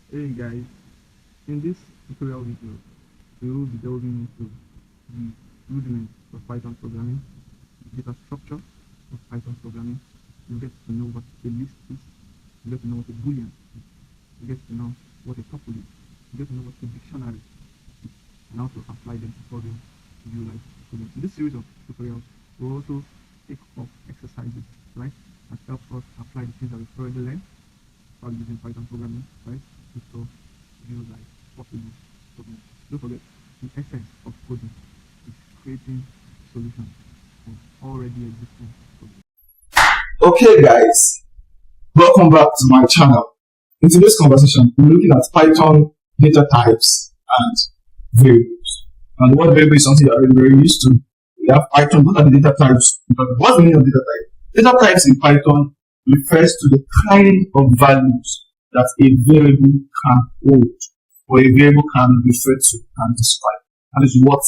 Hey guys, in this tutorial video, we will be delving into the rudiments of Python programming, the data structure of Python programming. You get to know what a list is, you get to know what a Boolean is, you get to know what a tuple is, you get to know what a dictionary is, and how to apply them to solving real life problems. In this series of tutorials, we'll also take up exercises, right, that help us apply the things that we've already learned while using Python programming, right? To solve real life possible problems. Don't forget, the essence of coding is creating solutions for already existing problems. Okay guys, welcome back to my channel. In today's conversation, we're looking at Python data types and variables. And what variable is something you're already very used to. We have Python, what are the data types? What's the meaning of data type? Data types in Python refers to the kind of values that a variable can hold or a variable can refer to and describe. That is what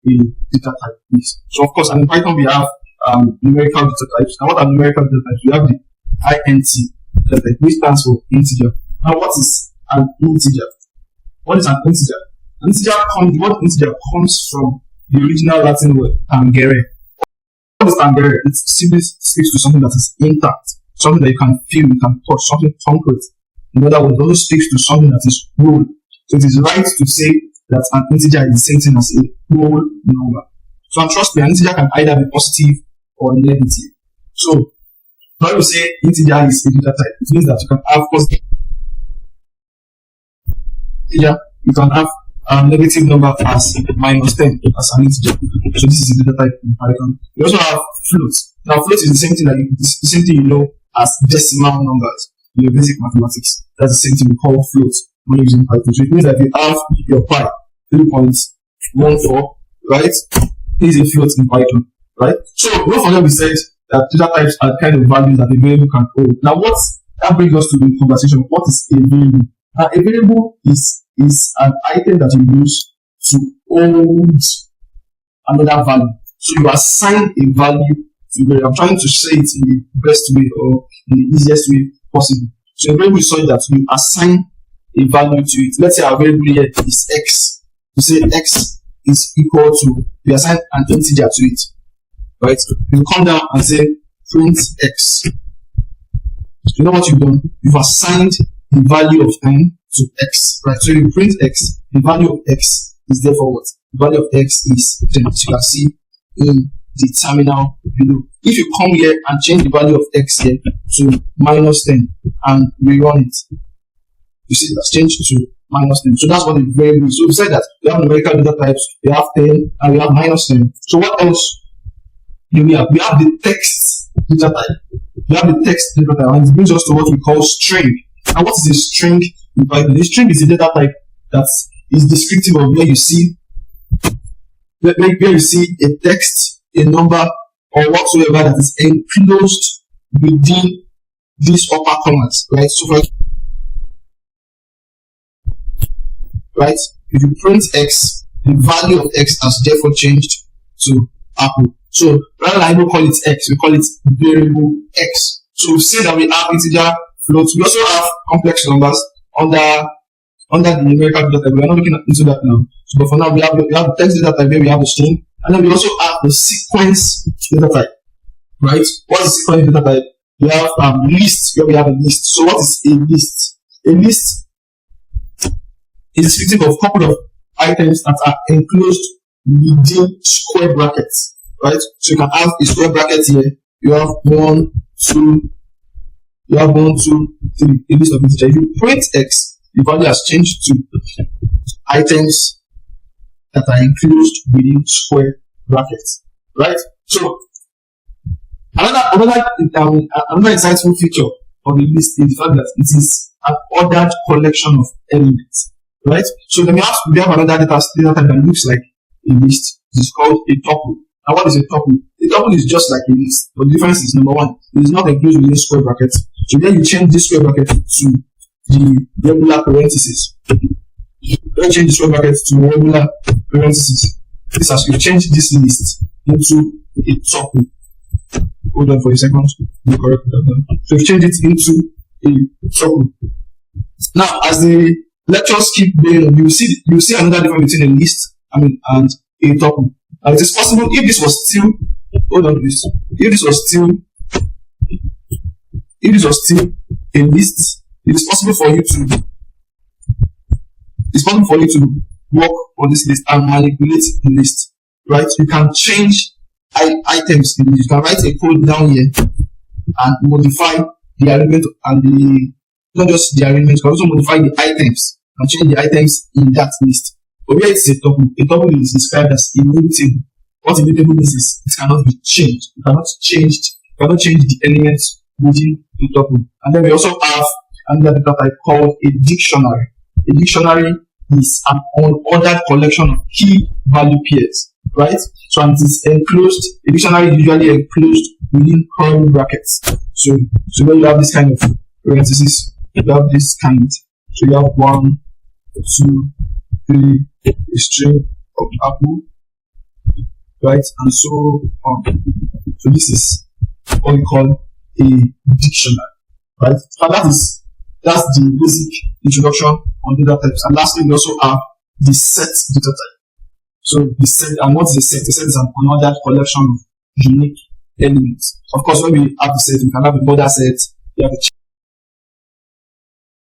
a data type is. So of course, and in Python we have numerical data types. Now what are numerical data types? We have the int data type, which stands for integer. Now what is an integer? What is an integer? The word integer comes from the original Latin word tangere. What is tangere? It simply speaks to something that is intact, something that you can feel, you can touch, something concrete. In other words, it also speaks to something that is whole. So it is right to say that an integer is the same thing as a whole number. So and trust me, an integer can either be positive or negative. So when we say integer is a data type, it means that you can have positive integer, you can have a negative number as minus 10 as an integer. So this is a data type in Python. We also have floats. Now float is the same thing you know as decimal numbers in your basic mathematics. That's the same thing we call float when using Python. So it means that you have your pi 3.14, right? This is a float in Python, right? So don't forget we said that data types are kind of values that a variable can hold. Now that brings us to the conversation. What is a variable? Now a variable is an item that you use to hold another value. So you assign a value to a variable. I'm trying to say it in the best way or in the easiest way possible. So a variable is something that you assign a value to it. Let's say our variable here is x. You say x is equal to, you assign an integer to it, right? You come down and say print x. You know what you've done? You've assigned the value of n to x, right? So you print x. The value of x is therefore what? The value of x is 10. So you can see in the terminal below. If you come here and change the value of x here to minus 10 and rerun it, you see that's changed to minus 10. So that's what the variable is. So we said that we have numerical data types, we have 10 and we have minus 10. So what else do we have? We have the text data type. We have the text data type, and it brings us to what we call string. And what is a string in Python? A string is a data type that is descriptive of where you see a text, a number, or whatsoever that is enclosed within these upper commas, right? So right, if you print x, the value of x has therefore changed to apple. So rather than even call it x, we call it variable x. So we say that we have integer, floats. We also have complex numbers under the numerical data type. We are not looking into that now. So but for now we have the text data type where we have the string, and then we also have the sequence data type. Right? What is sequence data type? We have list where we have a list. So what is a list? A list is descriptive of a couple of items that are enclosed within square brackets. Right? So you can have a square bracket here. You have 1, 2, 3, a list of integers. If you print x, the value has changed to items that are enclosed within square brackets. Right? So another insightful feature of the list is the fact that it is an ordered collection of elements. Right? So we have another data type that looks like a list. It is called a tuple. Now what is a tuple? A tuple is just like a list, but the difference is number one, it is not enclosed within square brackets. So then you change this square bracket to the regular parentheses. Then change the square bracket to regular parentheses. This has you change this list into a tuple. Hold on for a second. So you change it into a tuple. Now, as the lectures keep going on, you see another difference between a list, and a tuple. And it is possible if this was still, hold on please, if this was still a list, it's possible for you to work on this list and manipulate the list, right? You can change items in this. You can write a code down here and modify the arrangement and not just the arrangement, you can also modify the items and change the items in that list. But where it's a tuple is described as immutable. What immutable is it cannot be changed. You cannot change the elements within the tuple. And then we also have another data type called a dictionary. A dictionary is an unordered collection of key value pairs, right? So and it is enclosed. A dictionary is usually enclosed within curly brackets. So when you have this kind of parentheses, you have this kind. So you have 1, 2, 3, a string of apple, right, and so on. So this is what we call a dictionary, right? So that's the basic introduction on data types. And lastly, we also have the set data type. So the set, and what is a set? A set is an unordered collection of unique elements. Of course, when we have the set, we can have a border set, we have a